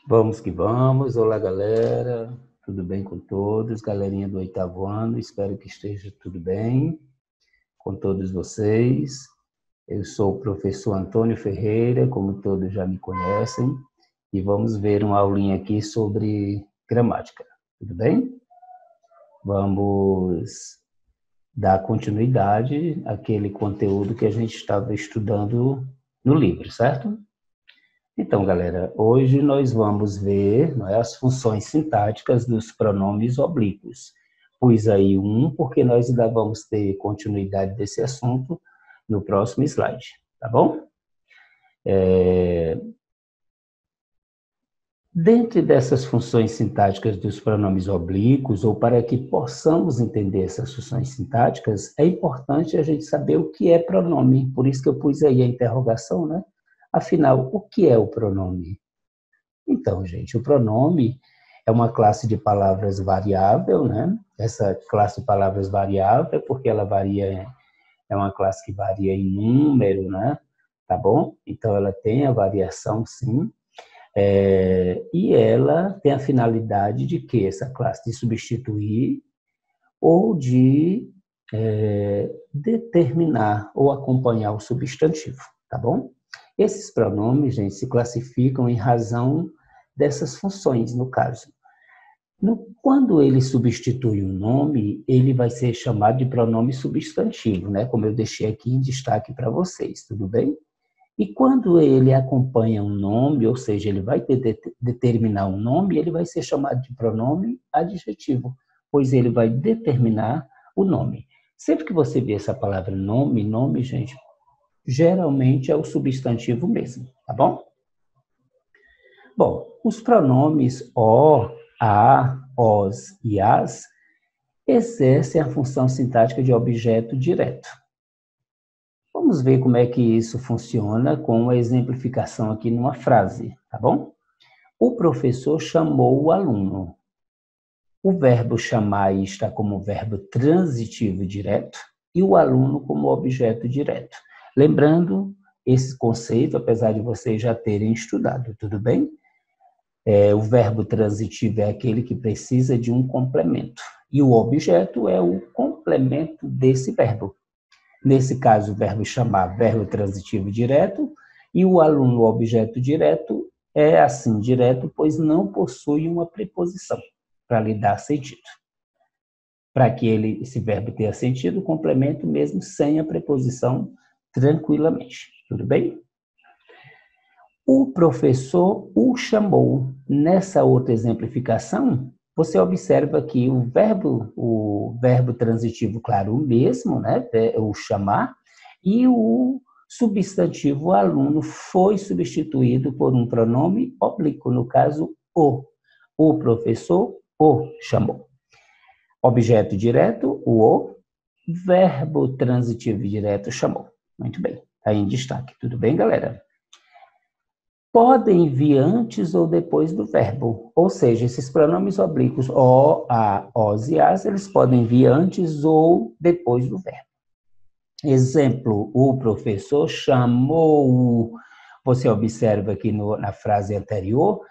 Vamos que vamos. Olá, galera. Tudo bem com todos? Galerinha do 8º ano, espero que esteja tudo bem com todos vocês. Eu sou o professor Antônio Ferreira, como todos já me conhecem, e vamos ver uma aulinha aqui sobre gramática. Tudo bem? Vamos dar continuidade àquele conteúdo que a gente estava estudando no livro, certo? Então, galera, hoje nós vamos ver, não é, as funções sintáticas dos pronomes oblíquos. Pus aí porque nós ainda vamos ter continuidade desse assunto no próximo slide, tá bom? Dentro dessas funções sintáticas dos pronomes oblíquos, ou para que possamos entender essas funções sintáticas, é importante a gente saber o que é pronome. Por isso que eu pus aí a interrogação, né? Afinal, o que é o pronome? Então, gente, o pronome é uma classe de palavras variável, né? Essa classe de palavras variável, porque ela varia, é uma classe que varia em número, né? Tá bom? Então, ela tem a variação, sim. E ela tem a finalidade de que essa classe de substituir ou de determinar ou acompanhar o substantivo, tá bom? Esses pronomes, gente, se classificam em razão dessas funções, no caso. Quando ele substitui um nome, ele vai ser chamado de pronome substantivo, né? Como eu deixei aqui em destaque para vocês, tudo bem? E quando ele acompanha um nome, ou seja, ele vai determinar um nome, ele vai ser chamado de pronome adjetivo, pois ele vai determinar o nome. Sempre que você vê essa palavra nome, gente, geralmente é o substantivo mesmo, tá bom? Bom, os pronomes o, a, os e as exercem a função sintática de objeto direto. Vamos ver como é que isso funciona com uma exemplificação aqui numa frase, tá bom? O professor chamou o aluno. O verbo chamar está como verbo transitivo direto e o aluno como objeto direto. Lembrando esse conceito, apesar de vocês já terem estudado, tudo bem? O verbo transitivo é aquele que precisa de um complemento e o objeto é o complemento desse verbo. Nesse caso, o verbo chamar, verbo transitivo direto, e o aluno, objeto direto, é assim direto, pois não possui uma preposição para lhe dar sentido. Para que esse verbo tenha sentido, complemento mesmo sem a preposição tranquilamente. Tudo bem? O professor o chamou. Nessa outra exemplificação, você observa que o verbo transitivo, claro, o mesmo, né, o chamar, e o substantivo aluno foi substituído por um pronome oblíquo, no caso, o. O professor o chamou. Objeto direto, o, verbo transitivo direto, chamou. Muito bem, está em destaque. Tudo bem, galera? Podem vir antes ou depois do verbo, ou seja, esses pronomes oblíquos o, a, os e as, eles podem vir antes ou depois do verbo. Exemplo, o professor chamou, você observa aqui na frase anterior,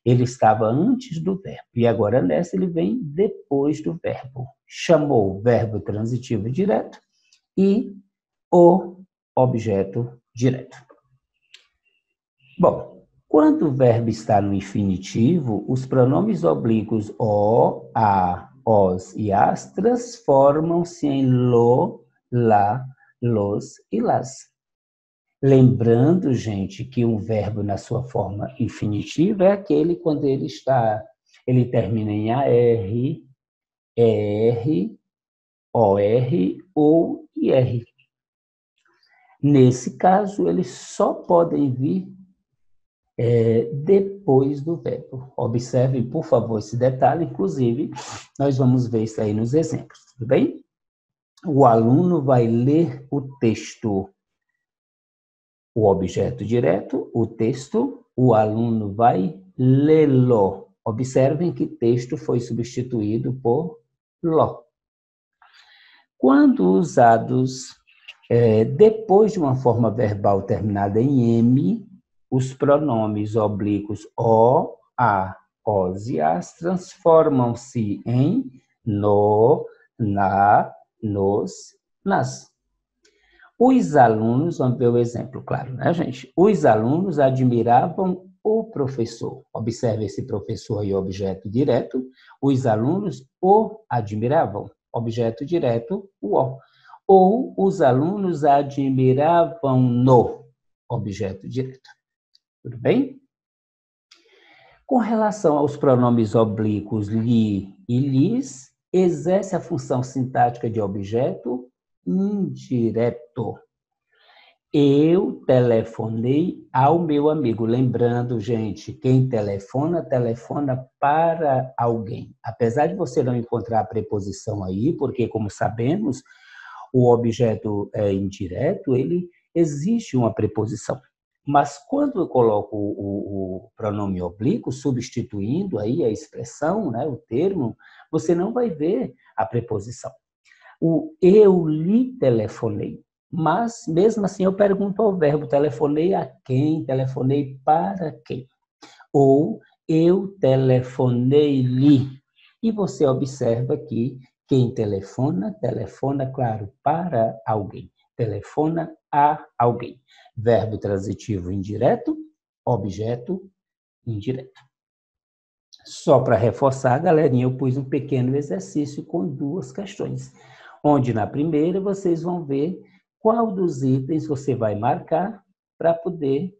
ele estava antes do verbo, e agora nessa ele vem depois do verbo. Chamou, verbo transitivo direto, e o objeto direto. Bom, quando o verbo está no infinitivo, os pronomes oblíquos o, a, os e as transformam-se em lo, la, los e las. Lembrando, gente, que um verbo na sua forma infinitiva é aquele quando ele termina em AR, ER, OR ou IR. Nesse caso, eles só podem vir depois do verbo. Observem, por favor, esse detalhe, inclusive, nós vamos ver isso aí nos exemplos, tudo bem? O aluno vai ler o texto. O objeto direto, o texto, o aluno vai lê-lo. Observem que texto foi substituído por lo. Quando usados depois de uma forma verbal terminada em M, os pronomes oblíquos o, a, os e as transformam-se em no, na, nos, nas. Os alunos, vamos ver o exemplo, claro, né, gente? Os alunos admiravam o professor. Observe esse professor aí, objeto direto. Os alunos o admiravam. Objeto direto, o o. Ou os alunos admiravam no. Objeto direto. Tudo bem? Com relação aos pronomes oblíquos li e lis, exerce a função sintática de objeto indireto. Eu telefonei ao meu amigo. Lembrando, gente, quem telefona, telefona para alguém. Apesar de você não encontrar a preposição aí, porque, como sabemos, o objeto indireto, ele existe uma preposição. Mas quando eu coloco o pronome oblíquo, substituindo aí a expressão, né, o termo, você não vai ver a preposição. O eu lhe telefonei. Mas, mesmo assim, eu pergunto ao verbo, telefonei a quem? Telefonei para quem? Ou eu telefonei-lhe. E você observa que quem telefona, telefona, claro, para alguém. Telefona a alguém. Verbo transitivo indireto, objeto indireto. Só para reforçar, galerinha, eu pus um pequeno exercício com 2 questões, onde na primeira vocês vão ver qual dos itens você vai marcar para poder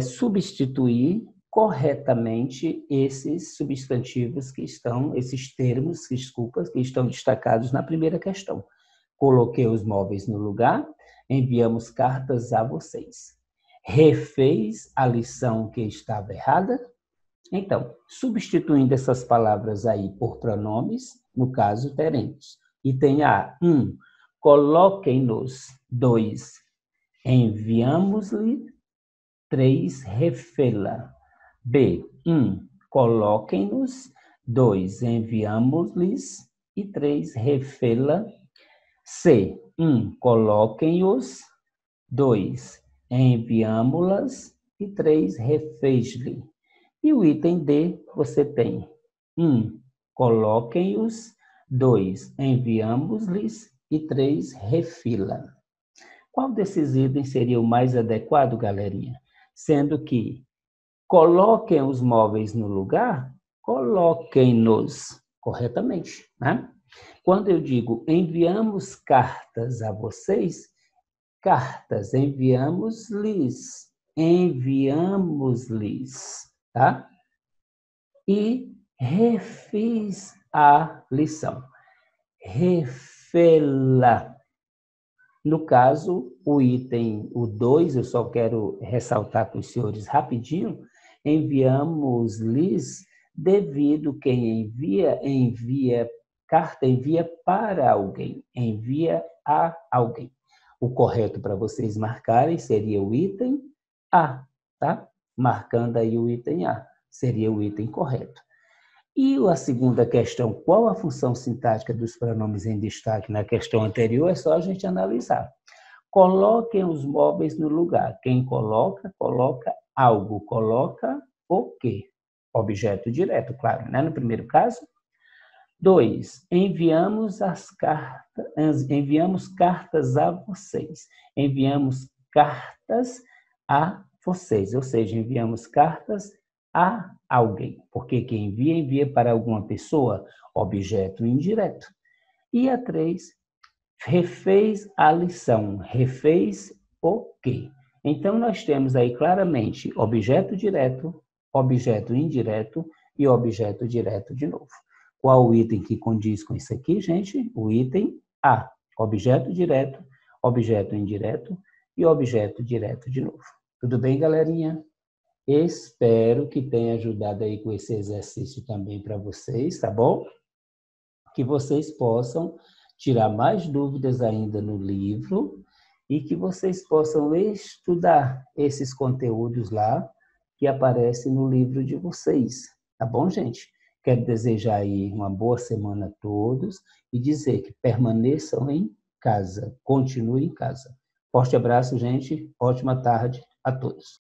substituir corretamente esses substantivos que estão, esses termos, desculpa, que estão destacados na primeira questão. Coloquei os móveis no lugar, enviamos cartas a vocês. Refez a lição que estava errada? Então, substituindo essas palavras aí por pronomes, no caso, teremos. Item A, 1. Coloquem-nos. 2. Enviamos-lhe. 3. Refê-la. B, 1. Coloquem-nos. 2. Enviamos-lhes. E 3. Refê-la. C, 1. Coloquem-os. 2. Enviamo-las. E 3. Refez-lhe. E o item D, você tem 1. Coloquem-os. 2. Enviamos-lhes. E 3. Refila. Qual desses itens seria o mais adequado, galerinha? Sendo que coloquem os móveis no lugar, coloquem-nos corretamente, né? Quando eu digo enviamos cartas a vocês, cartas, enviamos-lhes, enviamos-lhes, tá? E refiz a lição. Refê-la. No caso, o item, o 2, eu só quero ressaltar para os senhores rapidinho, enviamos-lhes devido quem envia carta, envia para alguém, envia a alguém. O correto para vocês marcarem seria o item A, tá? Marcando aí o item A, seria o item correto. E a segunda questão, qual a função sintática dos pronomes em destaque na questão anterior, é só a gente analisar. Coloquem os móveis no lugar. Quem coloca, coloca algo. Coloca o quê? Objeto direto, claro, né? No primeiro caso. 2. Enviamos cartas a vocês. Enviamos cartas a vocês, ou seja, enviamos cartas a alguém, porque quem envia, envia para alguma pessoa, objeto indireto. E a 3, refez a lição, refez o quê? Então, nós temos aí claramente objeto direto, objeto indireto e objeto direto de novo. Qual o item que condiz com isso aqui, gente? O item A, objeto direto, objeto indireto e objeto direto de novo. Tudo bem, galerinha? Espero que tenha ajudado aí com esse exercício também para vocês, tá bom? Que vocês possam tirar mais dúvidas ainda no livro e que vocês possam estudar esses conteúdos lá que aparecem no livro de vocês, tá bom, gente? Quero desejar aí uma boa semana a todos e dizer que permaneçam em casa, continuem em casa. Forte abraço, gente. Ótima tarde a todos.